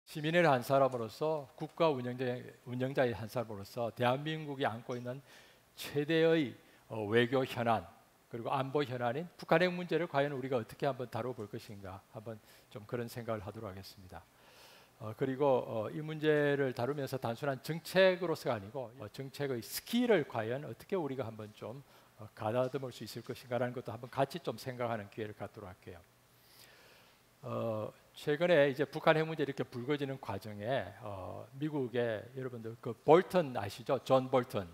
시민의 한 사람으로서 국가 운영자의 한 사람으로서 대한민국이 안고 있는 최대의 외교 현안 그리고 안보 현안인 북한 핵 문제를 과연 우리가 어떻게 한번 다뤄볼 것인가 한번 좀 그런 생각을 하도록 하겠습니다. 그리고 이 문제를 다루면서 단순한 정책으로서가 아니고 정책의 스킬을 과연 어떻게 우리가 한번 좀 가다듬을 수 있을 것인가라는 것도 한번 같이 좀 생각하는 기회를 갖도록 할게요. 최근에 이제 북한 핵 문제 이렇게 불거지는 과정에 미국의 여러분들 그 볼턴 아시죠? 존 볼턴,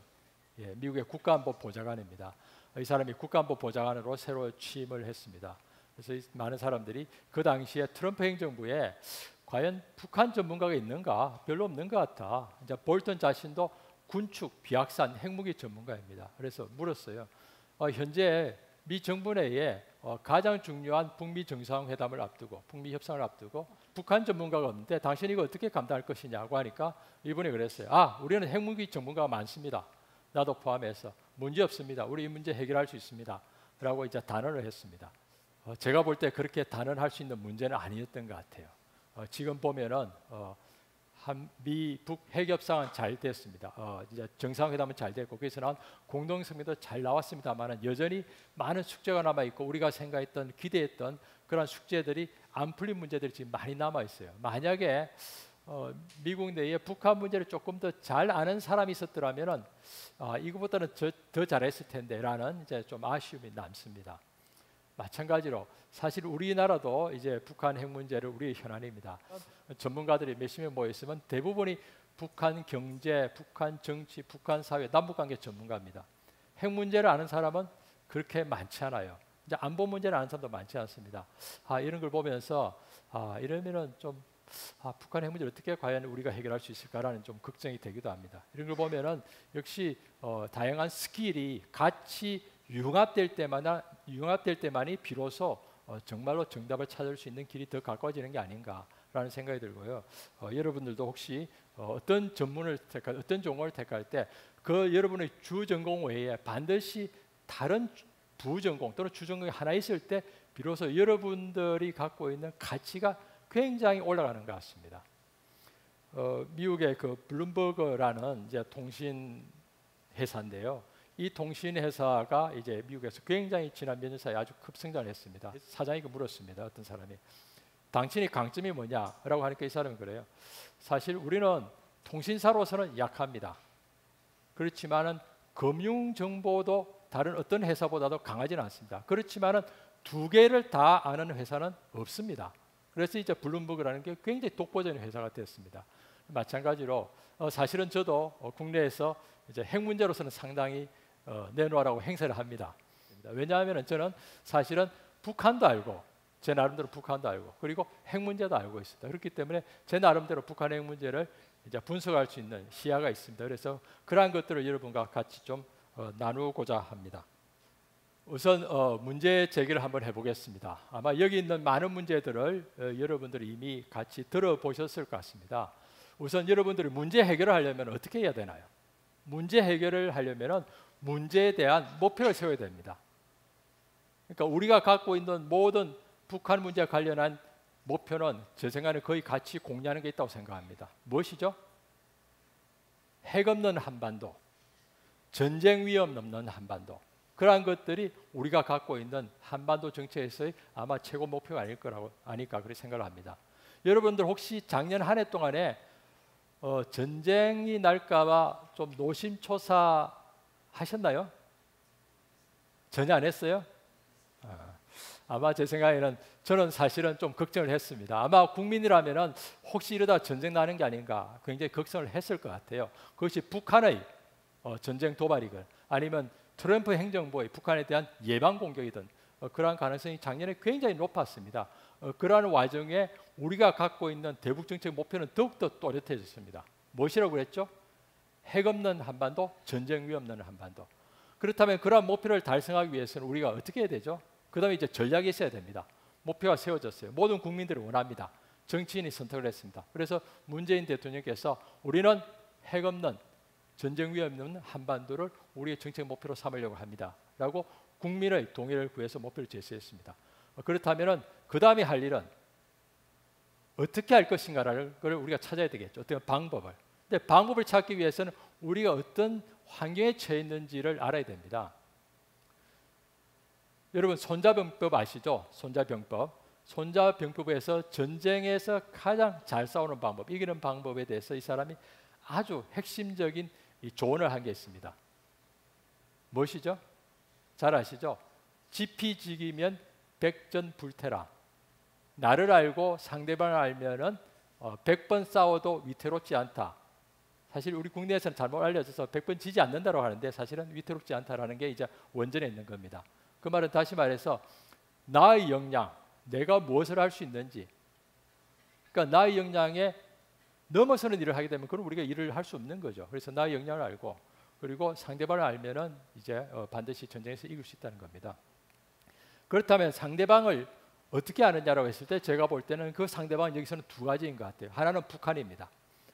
미국의 국가안보 보좌관입니다. 이 사람이 국가안보 보좌관으로 새로 취임을 했습니다. 그래서 많은 사람들이 그 당시에 트럼프 행정부에 과연 북한 전문가가 있는가? 별로 없는 것 같아. 이제 볼턴 자신도 군축, 비확산, 핵무기 전문가입니다. 그래서 물었어요. 현재 미 정부 내에 가장 중요한 북미 정상회담을 앞두고 북미 협상을 앞두고 북한 전문가가 없는데 당신이 이거 어떻게 감당할 것이냐고 하니까 이분이 그랬어요. 우리는 핵무기 전문가가 많습니다. 나도 포함해서 문제 없습니다. 우리 이 문제 해결할 수 있습니다. 라고 이제 단언을 했습니다. 제가 볼 때 그렇게 단언할 수 있는 문제는 아니었던 것 같아요. 지금 보면은 한미북 핵협상은 잘 됐습니다. 이제 정상회담은 잘 됐고 거기서 나온 공동성명도 잘 나왔습니다만 여전히 많은 숙제가 남아 있고 우리가 생각했던 기대했던 그런 숙제들이 안 풀린 문제들이 지금 많이 남아 있어요. 만약에 미국 내에 북한 문제를 조금 더 잘 아는 사람이 있었더라면은 이거보다는 더 잘했을 텐데라는 이제 좀 아쉬움이 남습니다. 마찬가지로 사실 우리나라도 이제 북한 핵 문제를 우리의 현안입니다. 전문가들이 몇십 명 모여 있으면 대부분이 북한 경제, 북한 정치, 북한 사회, 남북관계 전문가입니다. 핵 문제를 아는 사람은 그렇게 많지 않아요. 이제 안보 문제를 아는 사람도 많지 않습니다. 이런 걸 보면서 이러면은 좀 북한 핵 문제를 어떻게 과연 우리가 해결할 수 있을까라는 좀 걱정이 되기도 합니다. 이런 걸 보면은 역시 다양한 스킬이 같이 융합될 때만이 비로소 정말로 정답을 찾을 수 있는 길이 더 가까워지는 게 아닌가라는 생각이 들고요. 여러분들도 혹시 어떤 전문을 택할, 어떤 전공을 택할 때 그 여러분의 주 전공 외에 반드시 다른 부전공 또는 주전공이 하나 있을 때 비로소 여러분들이 갖고 있는 가치가 굉장히 올라가는 것 같습니다. 미국의 그 블룸버그라는 이제 통신 회사인데요. 이 통신 회사가 이제 미국에서 굉장히 지난 몇 년 사이에 아주 급성장을 했습니다. 사장이 물었습니다. 어떤 사람이 당신이 강점이 뭐냐라고 하니까 이 사람은 그래요. 사실 우리는 통신사로서는 약합니다. 그렇지만은 금융 정보도 다른 어떤 회사보다도 강하지는 않습니다. 그렇지만은 두 개를 다 아는 회사는 없습니다. 그래서 이제 블룸버그라는 게 굉장히 독보적인 회사가 됐습니다. 마찬가지로 사실은 저도 국내에서 이제 핵 문제로서는 상당히 내놓으라고 행세를 합니다. 왜냐하면 저는 사실은 북한도 알고 제 나름대로 북한도 알고 그리고 핵 문제도 알고 있습니다. 그렇기 때문에 제 나름대로 북한 핵 문제를 이제 분석할 수 있는 시야가 있습니다. 그래서 그러한 것들을 여러분과 같이 좀 나누고자 합니다. 우선 문제 제기를 한번 해보겠습니다. 아마 여기 있는 많은 문제들을 여러분들이 이미 같이 들어보셨을 것 같습니다. 우선 여러분들이 문제 해결을 하려면 어떻게 해야 되나요? 문제 해결을 하려면 문제에 대한 목표를 세워야 됩니다. 그러니까 우리가 갖고 있는 모든 북한 문제와 관련한 목표는 제 생각에 거의 같이 공유하는 게 있다고 생각합니다. 무엇이죠? 핵 없는 한반도, 전쟁 위험 없는 한반도. 그러한 것들이 우리가 갖고 있는 한반도 정책에서의 아마 최고 목표가 아닐까 그렇게 생각을 합니다. 여러분들 혹시 작년 한 해 동안에 전쟁이 날까봐 좀 노심초사 하셨나요? 전혀 안 했어요? 아마 제 생각에는 저는 사실은 좀 걱정을 했습니다. 아마 국민이라면은 혹시 이러다 전쟁 나는 게 아닌가 굉장히 걱정을 했을 것 같아요. 그것이 북한의 전쟁 도발이건 아니면 트럼프 행정부의 북한에 대한 예방 공격이든 그러한 가능성이 작년에 굉장히 높았습니다. 그러한 와중에 우리가 갖고 있는 대북 정책 목표는 더욱더 또렷해졌습니다. 무엇이라고 그랬죠? 핵 없는 한반도, 전쟁 위험 없는 한반도. 그렇다면 그러한 목표를 달성하기 위해서는 우리가 어떻게 해야 되죠? 그 다음에 이제 전략이 있어야 됩니다. 목표가 세워졌어요. 모든 국민들이 원합니다. 정치인이 선택을 했습니다. 그래서 문재인 대통령께서 우리는 핵 없는 전쟁 위험 없는 한반도를 우리의 정책 목표로 삼으려고 합니다. 라고 국민의 동의를 구해서 목표를 제시했습니다. 그렇다면 그 다음에 할 일은 어떻게 할 것인가라는 걸 우리가 찾아야 되겠죠. 어떤 방법을. 근데 방법을 찾기 위해서는 우리가 어떤 환경에 처해 있는지를 알아야 됩니다. 여러분 손자병법 아시죠? 손자병법. 손자병법에서 전쟁에서 가장 잘 싸우는 방법, 이기는 방법에 대해서 이 사람이 아주 핵심적인 이 조언을 한 게 있습니다. 무엇이죠? 잘 아시죠? 지피지기면 백전불태라. 나를 알고 상대방을 알면은 100번 싸워도 위태롭지 않다. 사실 우리 국내에서는 잘못 알려져서 100번 지지 않는다고 하는데 사실은 위태롭지 않다라는 게 이제 원전에 있는 겁니다. 그 말은 다시 말해서 나의 역량, 내가 무엇을 할 수 있는지, 그러니까 나의 역량에 넘어서는 일을 하게 되면 그럼 우리가 일을 할 수 없는 거죠. 그래서 나의 역량을 알고 그리고 상대방을 알면은 이제 반드시 전쟁에서 이길 수 있다는 겁니다. 그렇다면 상대방을 어떻게 아느냐라고 했을 때 제가 볼 때는 그 상대방은 여기서는 두 가지인 것 같아요. 하나는 북한입니다.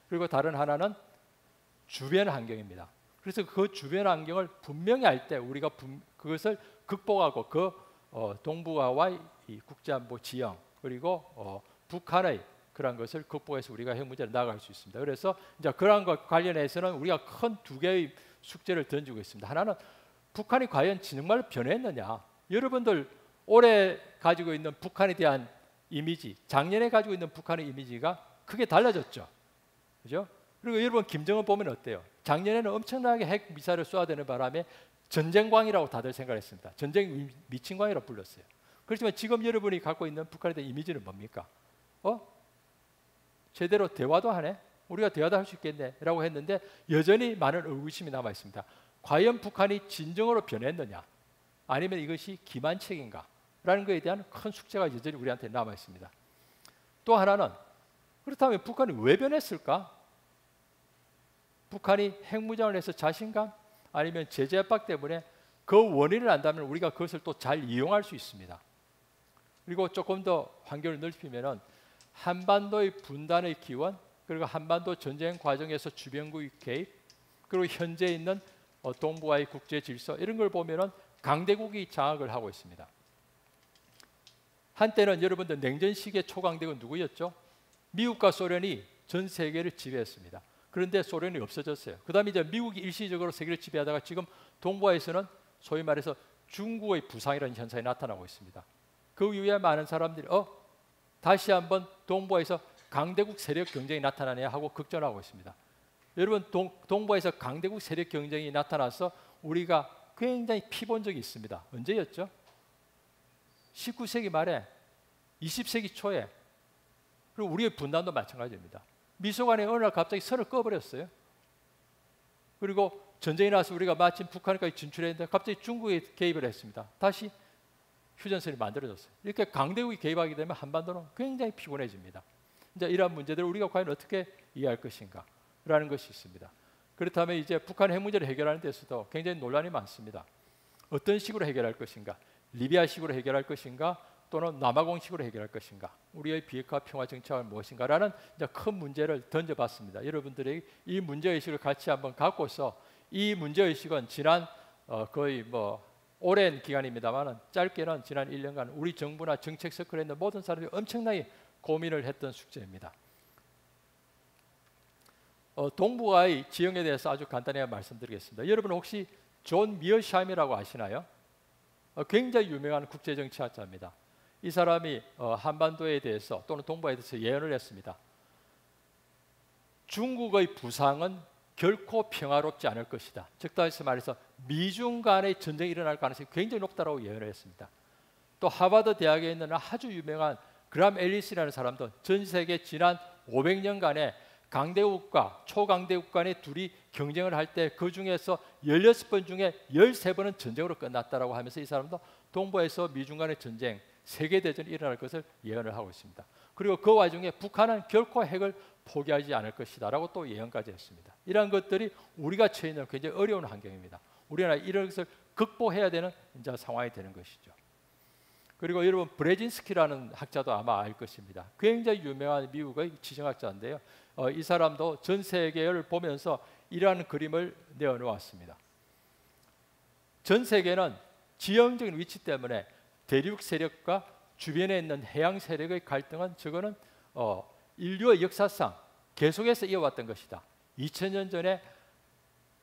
그리고 다른 하나는 주변 환경입니다. 그래서 그 주변 환경을 분명히 알 때 우리가 그것을 극복하고 그 동북아와의 이 국제안보 지형 그리고 북한의 그런 것을 극복해서 우리가 핵 문제를 나아갈 수 있습니다. 그래서 이제 그런 것 관련해서는 우리가 큰 두 개의 숙제를 던지고 있습니다. 하나는 북한이 과연 정말 변했느냐. 여러분들 올해 가지고 있는 북한에 대한 이미지, 작년에 가지고 있는 북한의 이미지가 크게 달라졌죠. 그죠? 그리고 여러분 김정은 보면 어때요? 작년에는 엄청나게 핵 미사일을 쏘아대는 바람에 전쟁광이라고 다들 생각했습니다. 전쟁 미친광이라고 불렀어요. 그렇지만 지금 여러분이 갖고 있는 북한에 대한 이미지는 뭡니까? 제대로 대화도 하네? 우리가 대화도 할 수 있겠네? 라고 했는데 여전히 많은 의구심이 남아 있습니다. 과연 북한이 진정으로 변했느냐? 아니면 이것이 기만책인가? 라는 것에 대한 큰 숙제가 여전히 우리한테 남아 있습니다. 또 하나는 그렇다면 북한이 왜 변했을까? 북한이 핵무장을 해서 자신감? 아니면 제재 압박 때문에 그 원인을 안다면 우리가 그것을 또 잘 이용할 수 있습니다. 그리고 조금 더 환경을 넓히면은 한반도의 분단의 기원, 그리고 한반도 전쟁 과정에서 주변국의 개입, 그리고 현재 있는 동북아의 국제 질서 이런 걸 보면은 강대국이 장악을 하고 있습니다. 한때는 여러분들 냉전 시기의 초강대국은 누구였죠? 미국과 소련이 전 세계를 지배했습니다. 그런데 소련이 없어졌어요. 그다음에 이제 미국이 일시적으로 세계를 지배하다가 지금 동북아에서는 소위 말해서 중국의 부상이라는 현상이 나타나고 있습니다. 그 이후에 많은 사람들이 다시 한번 동북아에서 강대국 세력 경쟁이 나타나냐 하고 걱정하고 있습니다. 여러분 동북아에서 강대국 세력 경쟁이 나타나서 우리가 굉장히 피본 적이 있습니다. 언제였죠? 19세기 말에 20세기 초에. 그리고 우리의 분단도 마찬가지입니다. 미소간에 어느 날 갑자기 선을 꺼버렸어요. 그리고 전쟁이 나서 우리가 마침 북한까지 진출했는데 갑자기 중국이 개입을 했습니다. 다시 휴전선이 만들어졌어요. 이렇게 강대국이 개입하게 되면 한반도는 굉장히 피곤해집니다. 이제 이러한 문제들을 우리가 과연 어떻게 이해할 것인가 라는 것이 있습니다. 그렇다면 이제 북한 핵 문제를 해결하는 데서도 굉장히 논란이 많습니다. 어떤 식으로 해결할 것인가? 리비아식으로 해결할 것인가? 또는 남아공식으로 해결할 것인가? 우리의 비핵화 평화 정책은 무엇인가라는 이제 큰 문제를 던져봤습니다. 여러분들이 이 문제의식을 같이 한번 갖고서 이 문제의식은 지난 거의 오랜 기간입니다만 짧게는 지난 1년간 우리 정부나 정책 서클에 있는 모든 사람들이 엄청나게 고민을 했던 숙제입니다. 동북아의 지형에 대해서 아주 간단히 말씀드리겠습니다. 여러분 혹시 존 미어샤임이라고 아시나요? 굉장히 유명한 국제정치학자입니다. 이 사람이 한반도에 대해서 또는 동북아에 대해서 예언을 했습니다. 중국의 부상은 결코 평화롭지 않을 것이다. 즉 다시 말해서 미중 간의 전쟁이 일어날 가능성이 굉장히 높다고 예언을 했습니다. 또 하버드 대학에 있는 아주 유명한 그람 앨리스라는 사람도 전 세계 지난 500년간의 강대국과 초강대국 간의 둘이 경쟁을 할 때 그 중에서 16번 중에 13번은 전쟁으로 끝났다라고 하면서 이 사람도 동북아에서 미중 간의 전쟁, 세계대전이 일어날 것을 예언을 하고 있습니다. 그리고 그 와중에 북한은 결코 핵을 포기하지 않을 것이다 라고 또 예언까지 했습니다. 이러한 것들이 우리가 처해 있는 굉장히 어려운 환경입니다. 우리나라 이런 것을 극복해야 되는 이제 상황이 되는 것이죠. 그리고 여러분 브레진스키라는 학자도 아마 알 것입니다. 굉장히 유명한 미국의 지정학자인데요. 이 사람도 전 세계를 보면서 이러한 그림을 내어놓았습니다. 전 세계는 지형적인 위치 때문에 대륙 세력과 주변에 있는 해양 세력의 갈등은 저거는 인류의 역사상 계속해서 이어왔던 것이다. 2000년 전에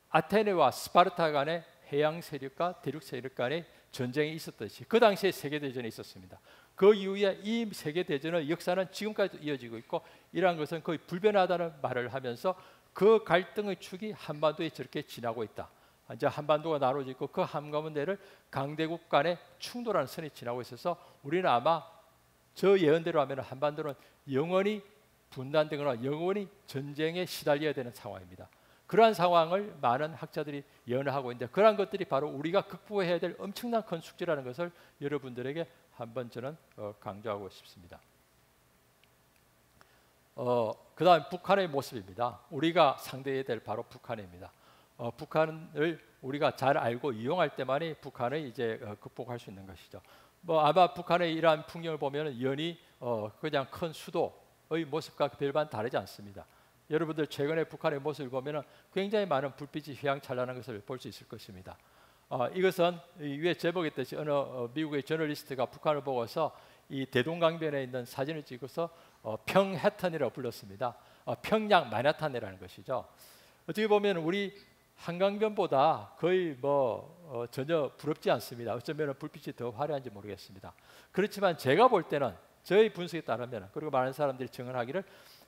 아테네와 스파르타 간의 해양 세력과 대륙 세력 간의 전쟁이 있었듯이 그 당시에 세계대전이 있었습니다. 그 이후에 이 세계대전의 역사는 지금까지도 이어지고 있고, 이러한 것은 거의 불변하다는 말을 하면서 그 갈등의 축이 한반도에 저렇게 지나고 있다. 이제 한반도가 나눠져 있고 그 한가운데를 강대국 간의 충돌하는 선이 지나고 있어서 우리는 아마 저 예언대로 하면 한반도는 영원히 분단되거나 영원히 전쟁에 시달려야 되는 상황입니다. 그러한 상황을 많은 학자들이 예언하고 있는데, 그러한 것들이 바로 우리가 극복해야 될 엄청난 큰 숙제라는 것을 여러분들에게 한번 저는 강조하고 싶습니다. 그 다음 북한의 모습입니다. 우리가 상대해야 될 바로 북한입니다. 북한을 우리가 잘 알고 이용할 때만이 북한을 이제 극복할 수 있는 것이죠. 뭐 아마 북한의 이러한 풍경을 보면 연히 그냥 큰 수도의 모습과 별반 다르지 않습니다. 여러분들 최근에 북한의 모습을 보면 굉장히 많은 불빛이 휘황찬란한 것을 볼 수 있을 것입니다. 이것은 위에 제목했듯이 어느 미국의 저널리스트가 북한을 보고서 이 대동강변에 있는 사진을 찍어서 평해탄이라고 불렀습니다. 평양 마냐탄이라는 것이죠. 어떻게 보면 우리 한강변보다 거의 전혀 부럽지 않습니다. 어쩌면 불빛이 더 화려한지 모르겠습니다. 그렇지만 제가 볼 때는 저희 분석에 따르면, 그리고 많은 사람들이 증언하기를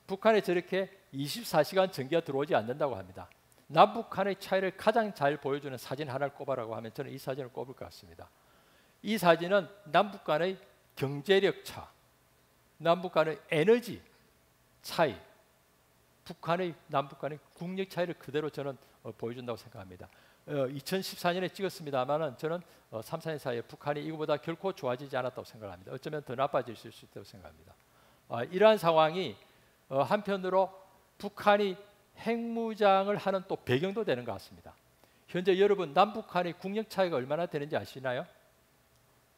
북한에 저렇게 24시간 전기가 들어오지 않는다고 합니다. 남북한의 차이를 가장 잘 보여주는 사진 하나를 꼽아라고 하면 저는 이 사진을 꼽을 것 같습니다. 이 사진은 남북 간의 경제력 차, 남북 간의 에너지 차이, 북한의 남북 간의 국력 차이를 그대로 저는 보여준다고 생각합니다. 2014년에 찍었습니다만은 저는 3, 4년 사이에 북한이 이거보다 결코 좋아지지 않았다고 생각합니다. 어쩌면 더 나빠질 수 있다고 생각합니다. 이러한 상황이 한편으로 북한이 핵무장을 하는 또 배경도 되는 것 같습니다. 현재 여러분 남북한의 국력 차이가 얼마나 되는지 아시나요?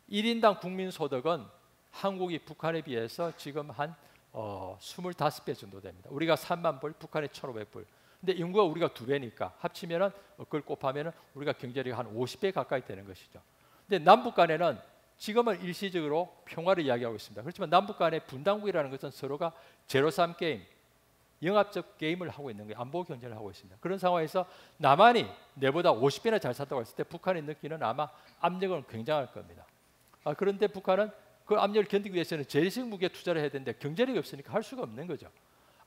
1인당 국민소득은 한국이 북한에 비해서 지금 한 25배 정도 됩니다. 우리가 3만 불, 북한이 1,500불. 근데 인구가 우리가 2배니까 합치면은 그걸 곱하면은 우리가 경제력이 한 50배 가까이 되는 것이죠. 근데 남북 간에는 지금은 일시적으로 평화를 이야기하고 있습니다. 그렇지만 남북 간의 분단국이라는 것은 서로가 제로섬 게임, 영합적 게임을 하고 있는 거예요. 안보 경쟁을 하고 있습니다. 그런 상황에서 남한이 내보다 50배나 잘 산다고 했을 때 북한이 느끼는 아마 압력은 굉장할 겁니다. 그런데 북한은 그 압력을 견디기 위해서는 재래식 무기에 투자를 해야 되는데 경제력이 없으니까 할 수가 없는 거죠.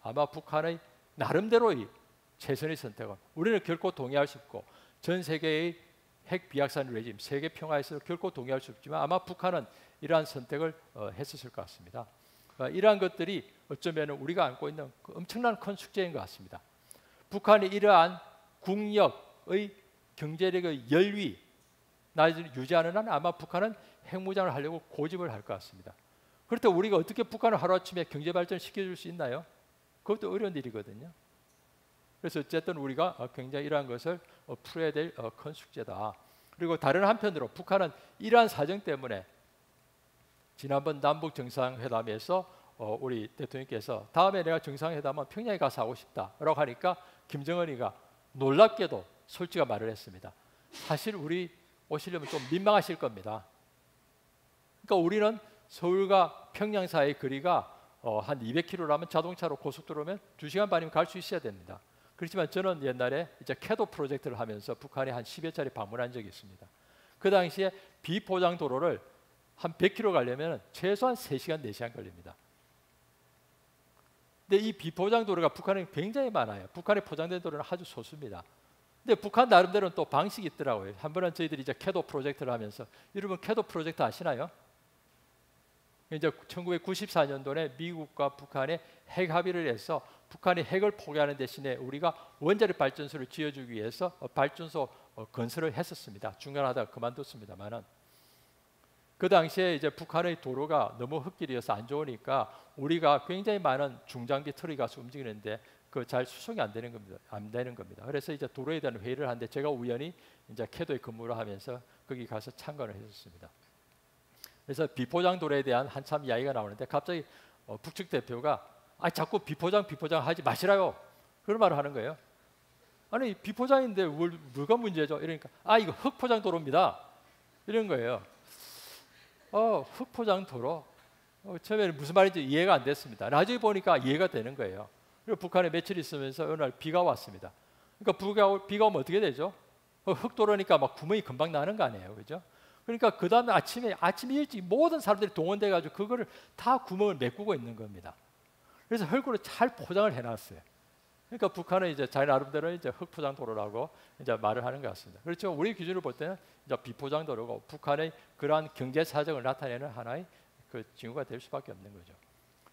아마 북한의 나름대로의 최선의 선택은 우리는 결코 동의할 수 없고, 전 세계의 핵 비확산 레짐, 세계 평화에서 결코 동의할 수 없지만 아마 북한은 이러한 선택을 했었을 것 같습니다. 이러한 것들이 어쩌면 우리가 안고 있는 그 엄청난 큰 숙제인 것 같습니다. 북한이 이러한 국력의 경제력의 열위 유지하는 한 아마 북한은 핵무장을 하려고 고집을 할 것 같습니다. 그렇다고 우리가 어떻게 북한을 하루아침에 경제 발전을 시켜줄 수 있나요? 그것도 어려운 일이거든요. 그래서 어쨌든 우리가 굉장히 이러한 것을 풀어야 될 큰 숙제다. 그리고 다른 한편으로 북한은 이러한 사정 때문에 지난번 남북 정상회담에서 우리 대통령께서 다음에 내가 정상회담은 평양에 가서 하고 싶다라고 하니까 김정은이가 놀랍게도 솔직히 말을 했습니다. 사실 우리 오시려면 좀 민망하실 겁니다. 그러니까 우리는 서울과 평양 사이의 거리가 한 200km라면 자동차로 고속도로면 2시간 반이면 갈 수 있어야 됩니다. 그렇지만 저는 옛날에 이제 캐도 프로젝트를 하면서 북한에 한 10여 차례 방문한 적이 있습니다. 그 당시에 비포장 도로를 한 100km 가려면 최소한 3시간, 4시간 걸립니다. 근데 이 비포장 도로가 북한에 굉장히 많아요. 북한에 포장된 도로는 아주 소수입니다. 근데 북한 나름대로는 또 방식이 있더라고요. 한 번은 저희들이 이제 캐도 프로젝트를 하면서, 여러분 캐도 프로젝트 아시나요? 이제 1994년도에 미국과 북한의 핵 합의를 해서 북한이 핵을 포기하는 대신에 우리가 원자력 발전소를 지어주기 위해서 발전소 건설을 했었습니다. 중간하다가 그만뒀습니다만은, 그 당시에 이제 북한의 도로가 너무 흙길이어서 안 좋으니까 우리가 굉장히 많은 중장비 트럭이 가서 움직이는데 그 잘 수송이 안 되는 겁니다. 그래서 이제 도로에 대한 회의를 하는데 제가 우연히 이제 캐도에 근무를 하면서 거기 가서 참관을 했었습니다. 그래서 비포장 도로에 대한 한참 이야기가 나오는데 갑자기 북측 대표가 자꾸 비포장 하지 마시라요. 그런 말을 하는 거예요. 아니 비포장인데 뭐가 문제죠? 이러니까 이거 흙포장 도로입니다. 이런 거예요. 흙포장 도로. 처음에는 무슨 말인지 이해가 안 됐습니다. 나중에 보니까 이해가 되는 거예요. 그리고 북한에 며칠 있으면서 어느 날 비가 왔습니다. 그러니까 비가 오면 어떻게 되죠? 흙 돌으니까 막 구멍이 금방 나는 거 아니에요, 그죠? 그러니까 그 다음에 아침 일찍 모든 사람들이 동원돼 가지고 그거를 다 구멍을 메꾸고 있는 겁니다. 그래서 흙으로 잘 포장을 해놨어요. 그러니까 북한은 이제 자기 나름대로 이제 흙포장 도로라고 이제 말을 하는 것 같습니다. 그렇죠? 우리 기준으로 볼 때는 이제 비포장 도로고 북한의 그러한 경제 사정을 나타내는 하나의 그 징후가 될 수밖에 없는 거죠.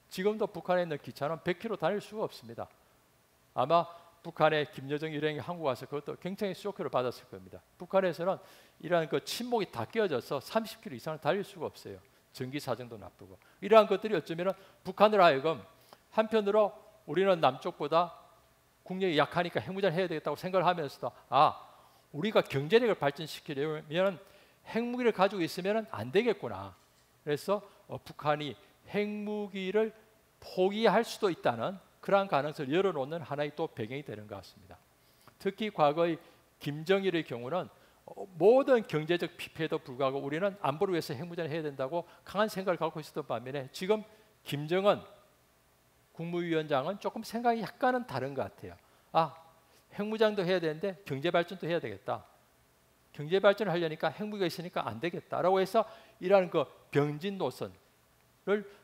지금도 북한에 있는 기차는 100km 다닐 수가 없습니다. 아마 북한의 김여정 일행이 한국 와서 그것도 굉장히 쇼크를 받았을 겁니다. 북한에서는 이러한 그 침목이 다 끼어져서 30km 이상을 달릴 수가 없어요. 전기 사정도 나쁘고 이러한 것들이 어쩌면 북한으로 하여금 한편으로 우리는 남쪽보다 국력이 약하니까 핵무장을 해야 되겠다고 생각을 하면서도 우리가 경제력을 발전시키려면 핵무기를 가지고 있으면 안 되겠구나. 그래서 북한이 핵무기를 포기할 수도 있다는 그러한 가능성을 열어놓는 하나의 또 배경이 되는 것 같습니다. 특히 과거의 김정일의 경우는 모든 경제적 피폐에도 불구하고 우리는 안보를 위해서 핵무장을 해야 된다고 강한 생각을 갖고 있었던 반면에 지금 김정은 국무위원장은 조금 생각이 약간은 다른 것 같아요. 핵무장도 해야 되는데 경제 발전도 해야 되겠다. 경제 발전을 하려니까 핵무기가 있으니까 안 되겠다라고 해서 이러한 그 병진 노선을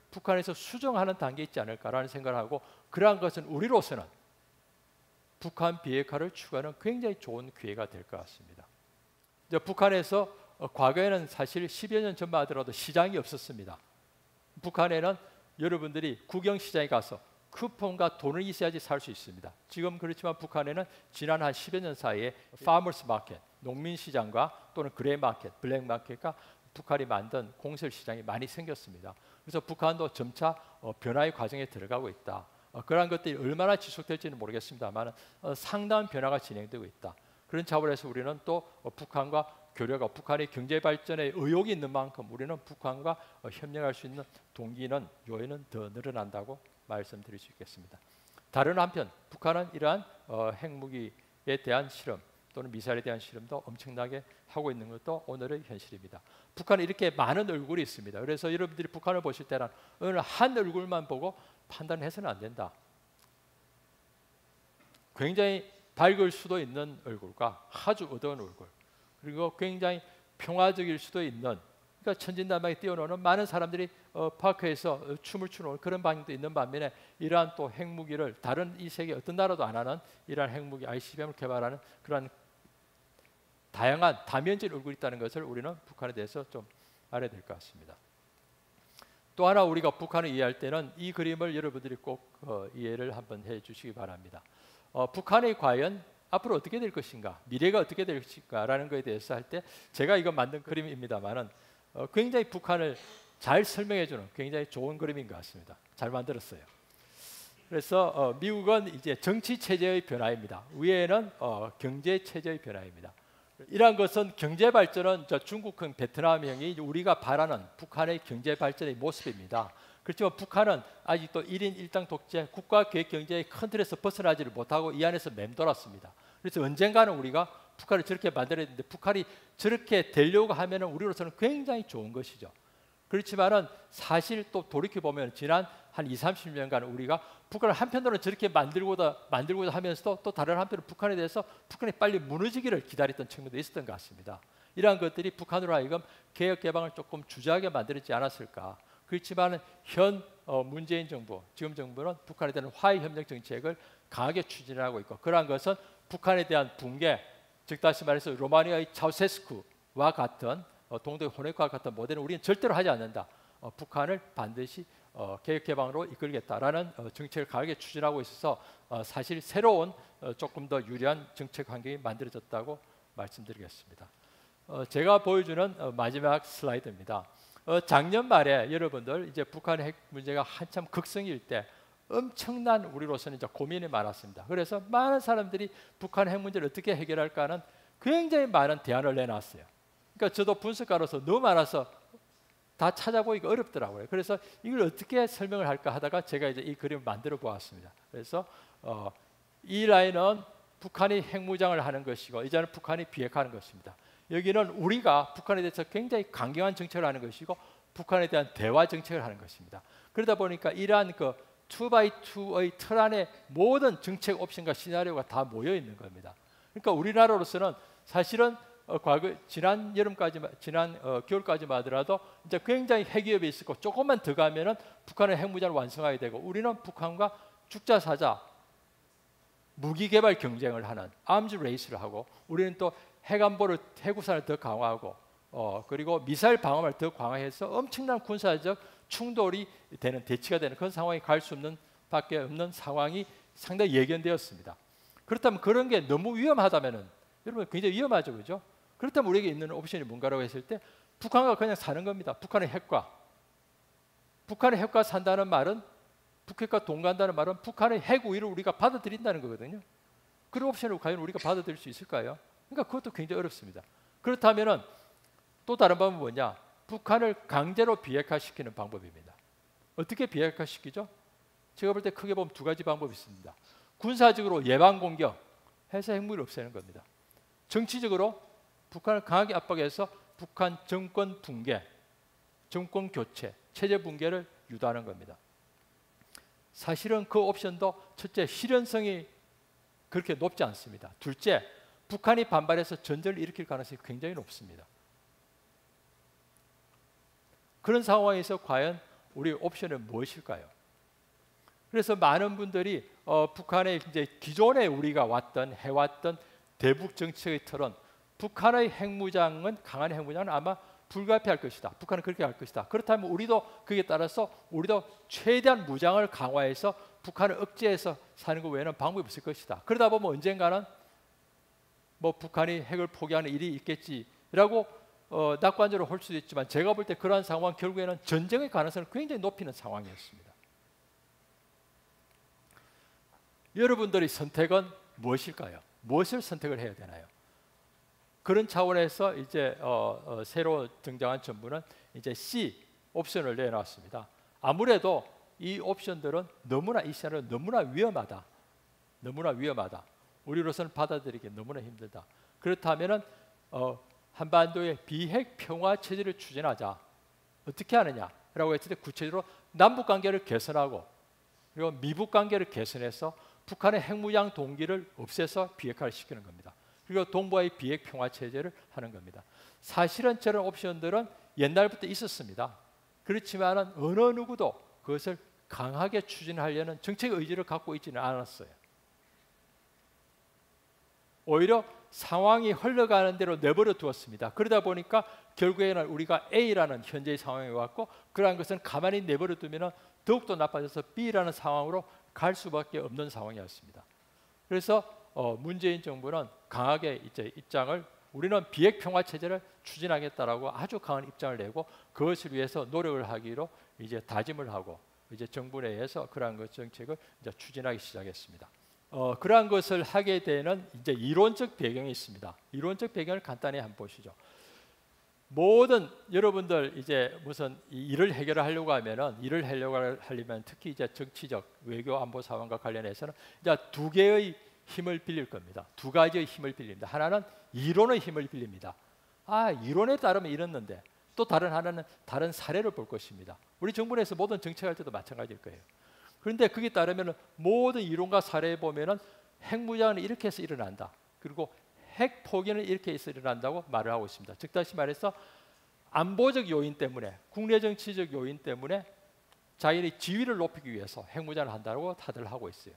북한에서 수정하는 단계에 있지 않을까라는 생각을 하고 그러한 것은 우리로서는 북한 비핵화를 추구하는 굉장히 좋은 기회가 될 것 같습니다. 이제 북한에서 과거에는 사실 10여 년 전만 하더라도 시장이 없었습니다. 북한에는 여러분들이 구경시장에 가서 쿠폰과 돈을 있어야지 살 수 있습니다. 지금 그렇지만 북한에는 지난 한 10여 년 사이에 파머스 마켓, 농민시장과 또는 그레이 마켓, 블랙 마켓과 북한이 만든 공설 시장이 많이 생겼습니다. 그래서 북한도 점차 변화의 과정에 들어가고 있다. 그러한 것들이 얼마나 지속될지는 모르겠습니다만 상당한 변화가 진행되고 있다. 그런 차원에서 우리는 또 북한과 교류가 북한의 경제 발전에 의욕이 있는 만큼 우리는 북한과 협력할 수 있는 동기는 요인은 더 늘어난다고 말씀드릴 수 있겠습니다. 다른 한편 북한은 이러한 핵무기에 대한 실험 또는 미사일에 대한 실험도 엄청나게 하고 있는 것도 오늘의 현실입니다. 북한에 이렇게 많은 얼굴이 있습니다. 그래서 여러분들이 북한을 보실 때는 어느 한 얼굴만 보고 판단해서는 안 된다. 굉장히 밝을 수도 있는 얼굴과 아주 어두운 얼굴 그리고 굉장히 평화적일 수도 있는 그러니까 천진난만하게 뛰어노는 많은 사람들이 파크에서 춤을 추는 그런 방향도 있는 반면에 이러한 또 핵무기를 다른 이 세계 어떤 나라도 안 하는 이러한 핵무기 ICBM을 개발하는 그런 다양한 다면적 얼굴이 있다는 것을 우리는 북한에 대해서 좀 알아야 될 것 같습니다. 또 하나 우리가 북한을 이해할 때는 이 그림을 여러분들이 꼭 이해를 한번 해주시기 바랍니다. 북한이 과연 앞으로 어떻게 될 것인가, 미래가 어떻게 될 것인가라는 것에 대해서 할 때 제가 이거 만든 그림입니다만은 굉장히 북한을 잘 설명해주는 굉장히 좋은 그림인 것 같습니다. 잘 만들었어요. 그래서 미국은 이제 정치 체제의 변화입니다. 위에는 경제 체제의 변화입니다. 이러한 것은 경제 발전은 중국형, 베트남형이 우리가 바라는 북한의 경제 발전의 모습입니다. 그렇지만 북한은 아직도 1인 1당 독재, 국가계획 경제의 큰 틀에서 벗어나지를 못하고 이 안에서 맴돌았습니다. 그래서 언젠가는 우리가 북한을 저렇게 만들어야 되는데 북한이 저렇게 되려고 하면 우리로서는 굉장히 좋은 것이죠. 그렇지만은 사실 또 돌이켜보면 지난 한 20-30년간 우리가 북한을 한편으로는 저렇게 만들고자 하면서도 또 다른 한편으로 북한에 대해서 북한이 빨리 무너지기를 기다렸던 측면도 있었던 것 같습니다. 이러한 것들이 북한으로 하여금 개혁 개방을 조금 주저하게 만들지 않았을까. 그렇지만 현 문재인 정부, 지금 정부는 북한에 대한 화해 협력 정책을 강하게 추진하고 있고 그러한 것은 북한에 대한 붕괴, 즉 다시 말해서 로마니아의 차우세스쿠와 같은 동독의 호네카와 같은 모델은 우리는 절대로 하지 않는다. 북한을 반드시 개혁 개방으로 이끌겠다라는 정책을 강하게 추진하고 있어서 사실 새로운 조금 더 유리한 정책 환경이 만들어졌다고 말씀드리겠습니다. 제가 보여주는 마지막 슬라이드입니다. 작년 말에 여러분들 이제 북한 핵 문제가 한참 극성일 때 엄청난 우리로서는 이제 고민이 많았습니다. 그래서 많은 사람들이 북한 핵 문제를 어떻게 해결할까 하는 굉장히 많은 대안을 내놨어요. 그러니까 저도 분석가로서 너무 많아서 다 찾아보기가 어렵더라고요. 그래서 이걸 어떻게 설명을 할까 하다가 제가 이제 이 그림을 만들어 보았습니다. 그래서 이 라인은 북한이 핵무장을 하는 것이고 이제는 북한이 비핵화하는 것입니다. 여기는 우리가 북한에 대해서 굉장히 강경한 정책을 하는 것이고 북한에 대한 대화 정책을 하는 것입니다. 그러다 보니까 이러한 그 2x2의 틀 안에 모든 정책 옵션과 시나리오가 다 모여 있는 겁니다. 그러니까 우리나라로서는 사실은 과거 지난 겨울까지만 하더라도 이제 굉장히 핵위협이 있었고 조금만 더 가면은 북한은 핵무장을 완성하게 되고 우리는 북한과 죽자 사자 무기 개발 경쟁을 하는 아임즈 레이스를 하고 우리는 또 핵안보를 핵우산을 더 강화하고 그리고 미사일 방어를 더 강화해서 엄청난 군사적 충돌이 되는 대치가 되는 그런 상황이 갈 수 없는 밖에 없는 상황이 상당히 예견되었습니다. 그렇다면 그런 게 너무 위험하다면은 여러분 굉장히 위험하죠, 그죠? 그렇다면 우리에게 있는 옵션이 뭔가라고 했을 때 북한과 그냥 사는 겁니다. 북한의 핵과 산다는 말은 북핵과 동거한다는 말은 북한의 핵 우위를 우리가 받아들인다는 거거든요. 그런 옵션을 과연 우리가 받아들일 수 있을까요? 그러니까 그것도 굉장히 어렵습니다. 그렇다면은 또 다른 방법은 뭐냐? 북한을 강제로 비핵화시키는 방법입니다. 어떻게 비핵화시키죠? 제가 볼 때 크게 보면 두 가지 방법이 있습니다. 군사적으로 예방 공격 해서 핵무기를 없애는 겁니다. 정치적으로 북한을 강하게 압박해서 북한 정권 붕괴, 정권 교체, 체제 붕괴를 유도하는 겁니다. 사실은 그 옵션도 첫째 실현성이 그렇게 높지 않습니다. 둘째, 북한이 반발해서 전쟁을 일으킬 가능성이 굉장히 높습니다. 그런 상황에서 과연 우리 옵션은 무엇일까요? 그래서 많은 분들이 북한의 이제 기존에 우리가 해왔던 대북 정책의 틀은 북한의 강한 핵무장은 아마 불가피할 것이다. 북한은 그렇게 할 것이다. 그렇다면 우리도 그에 따라서 우리도 최대한 무장을 강화해서 북한을 억제해서 사는 것 외에는 방법이 없을 것이다. 그러다 보면 언젠가는 뭐 북한이 핵을 포기하는 일이 있겠지라고 낙관적으로 볼 수도 있지만 제가 볼 때 그러한 상황 결국에는 전쟁의 가능성을 굉장히 높이는 상황이었습니다. 여러분들의 선택은 무엇일까요? 무엇을 선택을 해야 되나요? 그런 차원에서 이제 새로 등장한 정부는 이제 C 옵션을 내놨습니다. 아무래도 이 옵션들은 이 시나리오는 너무나 위험하다. 우리로서는 받아들이기 너무나 힘들다. 그렇다면은 한반도의 비핵 평화 체제를 추진하자. 어떻게 하느냐라고 했을 때 구체적으로 남북 관계를 개선하고 그리고 미북 관계를 개선해서 북한의 핵무장 동기를 없애서 비핵화를 시키는 겁니다. 그리고 동북아의 비핵 평화 체제를 하는 겁니다. 사실은 저런 옵션들은 옛날부터 있었습니다. 그렇지만은 어느 누구도 그것을 강하게 추진하려는 정책 의지를 갖고 있지는 않았어요. 오히려 상황이 흘러가는 대로 내버려 두었습니다. 그러다 보니까 결국에는 우리가 A라는 현재의 상황에 왔고 그러한 것은 가만히 내버려 두면 더욱더 나빠져서 B라는 상황으로 갈 수밖에 없는 상황이었습니다. 그래서 문재인 정부는 강하게 이제 입장을 우리는 비핵 평화 체제를 추진하겠다라고 아주 강한 입장을 내고 그것을 위해서 노력을 하기로 이제 다짐을 하고 이제 정부 내에서 그러한 것 정책을 이제 추진하기 시작했습니다. 그러한 것을 하게 되는 이제 이론적 배경이 있습니다. 이론적 배경을 간단히 한번 보시죠. 모든 여러분들 이제 무슨 일을 해결하려고 하려면 특히 이제 정치적 외교 안보 사안과 관련해서는 이제 두 개의 힘을 빌릴 겁니다. 두 가지의 힘을 빌립니다. 하나는 이론의 힘을 빌립니다. 이론에 따르면 이랬는데 또 다른 하나는 다른 사례를 볼 것입니다. 우리 정부 내에서 모든 정책할 때도 마찬가지일 거예요. 그런데 그게 따르면 모든 이론과 사례에 보면은 핵무장은 이렇게 해서 일어난다. 그리고 핵 포기는 이렇게 해서 일어난다고 말을 하고 있습니다. 즉 다시 말해서 안보적 요인 때문에 국내 정치적 요인 때문에 자기의 지위를 높이기 위해서 핵무장을 한다고 다들 하고 있어요.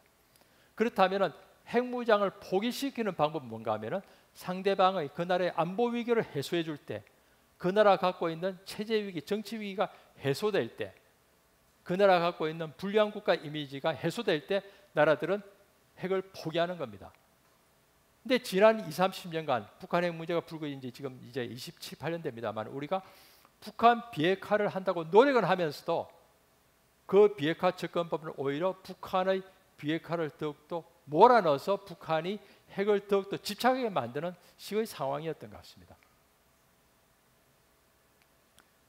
그렇다면은 핵무장을 포기시키는 방법은 뭔가 하면은 상대방의 그 나라의 안보 위기를 해소해 줄 때 그 나라가 갖고 있는 체제 위기, 정치 위기가 해소될 때 그 나라가 갖고 있는 불리한 국가 이미지가 해소될 때 나라들은 핵을 포기하는 겁니다. 근데 지난 20-30년간 북한 핵 문제가 불거진 지 지금 이제 27, 8년 됩니다만 우리가 북한 비핵화를 한다고 노력을 하면서도 그 비핵화 접근법은 오히려 북한의 비핵화를 더욱더 몰아넣어서 북한이 핵을 더욱더 집착하게 만드는 식의 상황이었던 것 같습니다.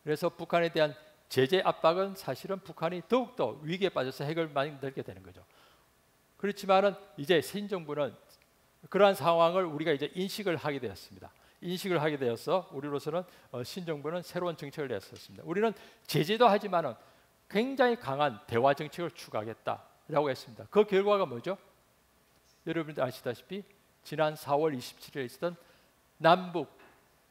그래서 북한에 대한 제재 압박은 사실은 북한이 더욱더 위기에 빠져서 핵을 만들게 되는 거죠. 그렇지만은 이제 신 정부는 그러한 상황을 우리가 이제 인식을 하게 되었습니다. 인식을 하게 되어서 우리로서는 신정부는 새로운 정책을 냈었습니다. 우리는 제재도 하지만은 굉장히 강한 대화 정책을 추구하겠다라고 했습니다. 그 결과가 뭐죠? 여러분들 아시다시피 지난 4월 27일에 있었던 남북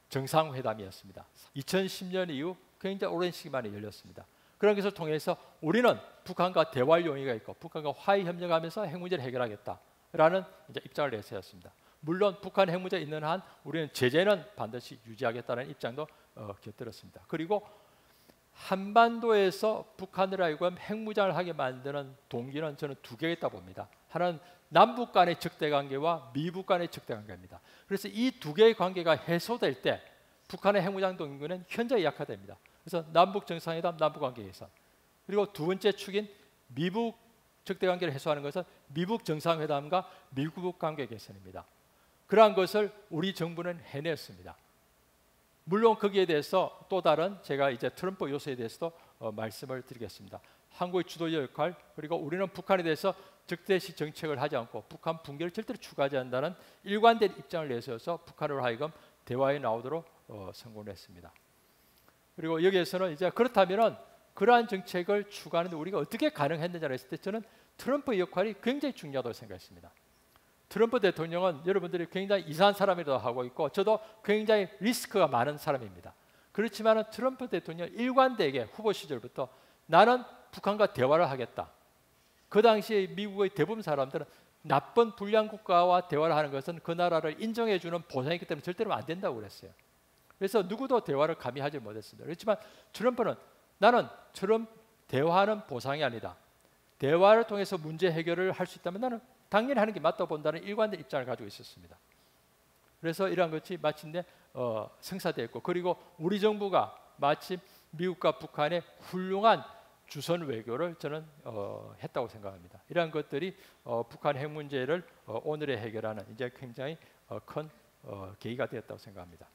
정상회담이었습니다. 2010년 이후 굉장히 오랜 시기 만에 열렸습니다. 그런 것을 통해서 우리는 북한과 대화할 용의가 있고 북한과 화해 협력하면서 핵 문제를 해결하겠다라는 이제 입장을 내세웠습니다. 물론 북한 핵 문제 있는 한 우리는 제재는 반드시 유지하겠다는 입장도 곁들였습니다. 그리고 한반도에서 북한을 하여금 핵무장을 하게 만드는 동기는 저는 두 개가 있다고 봅니다. 하나는 남북 간의 적대 관계와 미북 간의 적대 관계입니다. 그래서 이 두 개의 관계가 해소될 때 북한의 핵무장 동기는 현저히 약화됩니다. 그래서 남북 정상회담, 남북 관계 개선. 그리고 두 번째 축인 미북 적대 관계를 해소하는 것은 미북 정상회담과 미국 관계 개선입니다. 그러한 것을 우리 정부는 해냈습니다. 물론 거기에 대해서 또 다른 제가 이제 트럼프 요소에 대해서도 말씀을 드리겠습니다. 한국의 주도적 역할, 그리고 우리는 북한에 대해서 적대시 정책을 하지 않고 북한 붕괴를 절대로 추구하지 않는다는 일관된 입장을 내세워서 북한으로 하여금 대화에 나오도록 성공했습니다. 그리고 여기에서는 이제 그렇다면은 그러한 정책을 추구하는데 우리가 어떻게 가능했느냐를 했을 때 저는 트럼프의 역할이 굉장히 중요하다고 생각했습니다. 트럼프 대통령은 여러분들이 굉장히 이상한 사람이라고 하고 있고 저도 굉장히 리스크가 많은 사람입니다. 그렇지만 트럼프 대통령 일관되게 후보 시절부터 나는 북한과 대화를 하겠다. 그 당시에 미국의 대부분 사람들은 나쁜 불량 국가와 대화를 하는 것은 그 나라를 인정해주는 보상이기 때문에 절대로 안 된다고 그랬어요. 그래서 누구도 대화를 감히 하지 못했습니다. 그렇지만 트럼프는 나는 대화는 보상이 아니다. 대화를 통해서 문제 해결을 할 수 있다면 나는 당연히 하는 게 맞다고 본다는 일관된 입장을 가지고 있었습니다. 그래서 이러한 것이 마침내 성사되었고 그리고 우리 정부가 마침 미국과 북한의 훌륭한 주선 외교를 저는 했다고 생각합니다. 이러한 것들이 북한 핵 문제를 오늘에 해결하는 이제 굉장히 큰 계기가 되었다고 생각합니다.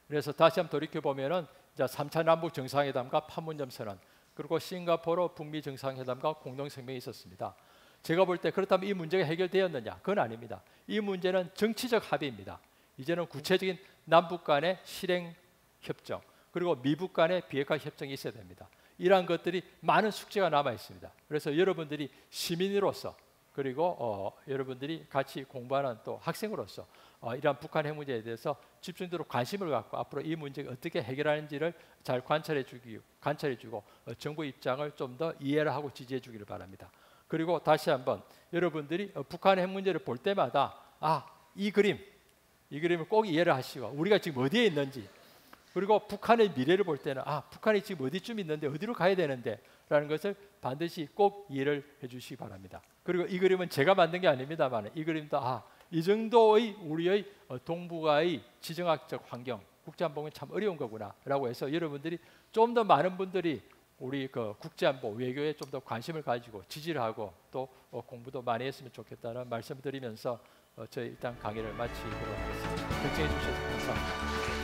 그래서 다시 한번 돌이켜 보면은 이제 3차 남북 정상회담과 판문점 선언 그리고 싱가포르 북미 정상회담과 공동 성명이 있었습니다. 제가 볼 때 그렇다면 이 문제가 해결되었느냐? 그건 아닙니다. 이 문제는 정치적 합의입니다. 이제는 구체적인 남북 간의 실행 협정 그리고 미북 간의 비핵화 협정이 있어야 됩니다. 이러한 것들이 많은 숙제가 남아 있습니다. 그래서 여러분들이 시민으로서 그리고 여러분들이 같이 공부하는 또 학생으로서 이러한 북한 핵 문제에 대해서 집중적으로 관심을 갖고 앞으로 이 문제가 어떻게 해결하는지를 잘 관찰해주고 정부 입장을 좀 더 이해를 하고 지지해주기를 바랍니다. 그리고 다시 한번 여러분들이 북한 핵 문제를 볼 때마다 이 그림을 꼭 이해를 하시고 우리가 지금 어디에 있는지 그리고 북한의 미래를 볼 때는 북한이 지금 어디쯤 있는데 어디로 가야 되는데 라는 것을 반드시 꼭 이해를 해주시기 바랍니다. 그리고 이 그림은 제가 만든 게 아닙니다만 이 그림도 이 정도의 우리의 동북아의 지정학적 환경 국제안보는 참 어려운 거구나 라고 해서 여러분들이 좀 더 많은 분들이 우리 그 국제안보 외교에 좀 더 관심을 가지고 지지를 하고 또 공부도 많이 했으면 좋겠다는 말씀을 드리면서 저희 일단 강의를 마치도록 하겠습니다. 결정해 주셔서 감사합니다.